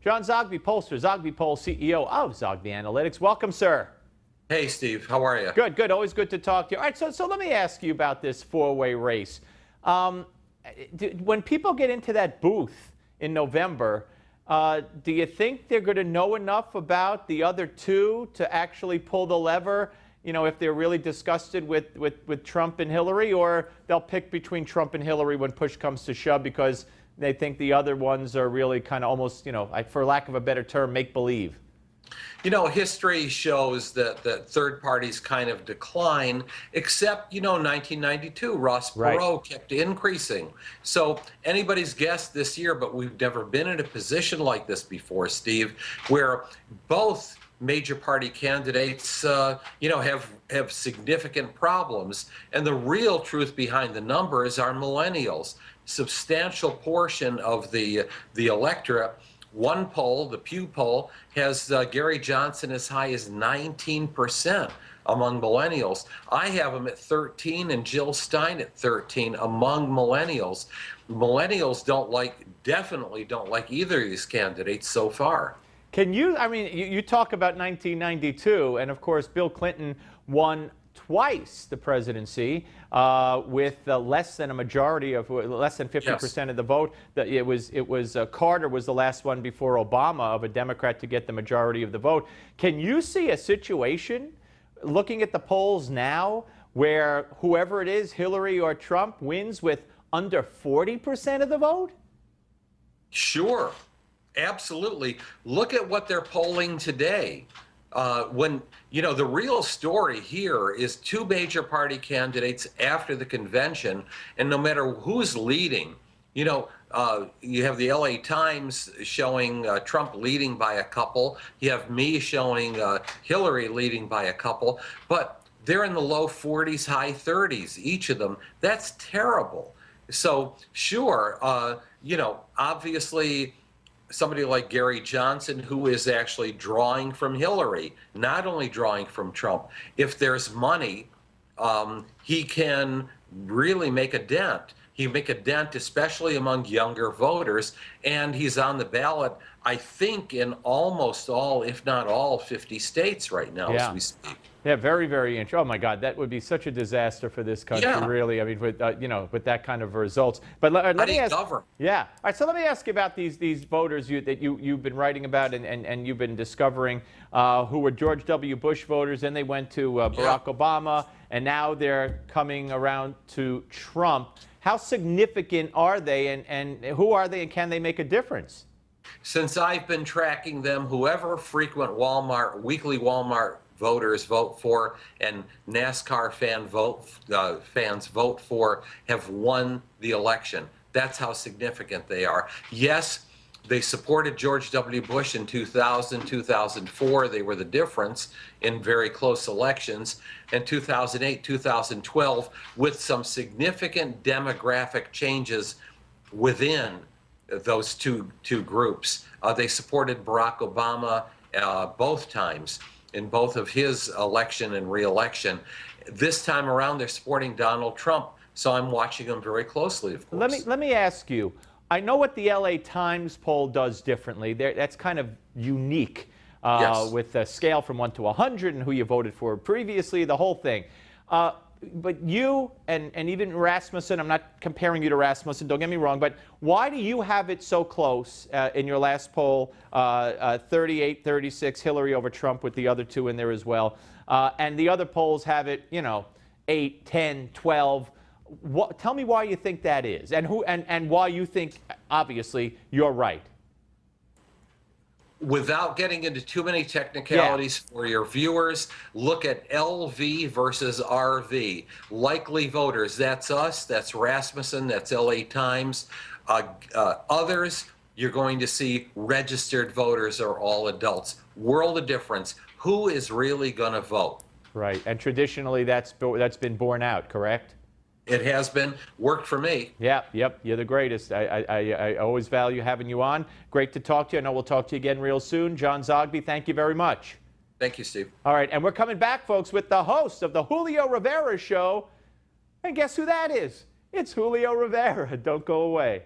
John Zogby Pollster, Zogby Polls CEO of Zogby Analytics. Welcome, sir. Hey, Steve. How are you? Good, good. Always good to talk to you. All right, so let me ask you about this four-way race. When people get into that booth in November, do you think they're going to know enough about the other two to actually pull the lever, you know, if they're really disgusted with Trump and Hillary, or they'll pick between Trump and Hillary when push comes to shove because they think the other ones are really kind of almost, you know, for lack of a better term, make-believe? You know, history shows that third parties kind of decline, except, you know, 1992, Ross Perot kept increasing. So anybody's guess this year, but we've never been in a position like this before, Steve, where both major party candidates, you know, have significant problems. And the real truth behind the numbers are millennials. Substantial portion of the electorate. One poll, the Pew poll, has Gary Johnson as high as 19% among millennials. I have him at 13 and Jill Stein at 13 among millennials. Millennials definitely don't like either of these candidates so far. Can you, I mean, you talk about 1992, and of course Bill Clinton won twice the presidency with less than a majority of, less than 50% of the vote. It was Carter was the last one before Obama of a Democrat to get the majority of the vote. Can you see a situation, looking at the polls now, where whoever it is, Hillary or Trump, wins with under 40% of the vote? Sure, absolutely. Look at what they're polling today. When, you know, the real story here is two major party candidates after the convention, and no matter who's leading, you know, you have the LA Times showing Trump leading by a couple. You have me showing Hillary leading by a couple, but they're in the low 40s, high 30s, each of them. That's terrible. So sure, you know, obviously, somebody like Gary Johnson, who is actually drawing from Hillary, not only drawing from Trump. If there's money, he can really make a dent. He can make a dent, especially among younger voters, and he's on the ballot, I think, in almost all, if not all, 50 states right now as we speak. Yeah, very, very interesting. Oh my God, that would be such a disaster for this country, really. I mean, with you know, with that kind of results. But let me ask. Yeah. All right. So let me ask you about these voters that you've been writing about and you've been discovering, who were George W. Bush voters, and they went to Barack Obama, and now they're coming around to Trump. How significant are they, and who are they, and can they make a difference? Since I've been tracking them, whoever frequent weekly Walmart voters vote for and NASCAR fans vote for have won the election. That's how significant they are. Yes, they supported George W. Bush in 2000, 2004. They were the difference in very close elections. In 2008, 2012, with some significant demographic changes within those two groups. They supported Barack Obama both times in both of his election and re-election. This time around, they're supporting Donald Trump, so I'm watching them very closely, of course. Let me ask you, I know what the LA Times poll does differently. That's kind of unique with a scale from 1 to 100 and who you voted for previously, the whole thing. But you and even Rasmussen, I'm not comparing you to Rasmussen, don't get me wrong, but why do you have it so close in your last poll, 38-36, Hillary over Trump with the other two in there as well, and the other polls have it, you know, 8, 10, 12. Tell me why you think that is, and why you think, obviously, you're right. Without getting into too many technicalities for your viewers, look at LV versus RV. Likely voters, that's us, that's Rasmussen, that's LA Times. Others, you're going to see registered voters are all adults. World of difference. Who is really going to vote? Right, and traditionally that's been borne out, correct? It has been. Worked for me. Yeah, yep, you're the greatest. I always value having you on. Great to talk to you. I know we'll talk to you again real soon. John Zogby, thank you very much. Thank you, Steve. All right, and we're coming back, folks, with the host of the Julio Rivera Show. And guess who that is? It's Julio Rivera. Don't go away.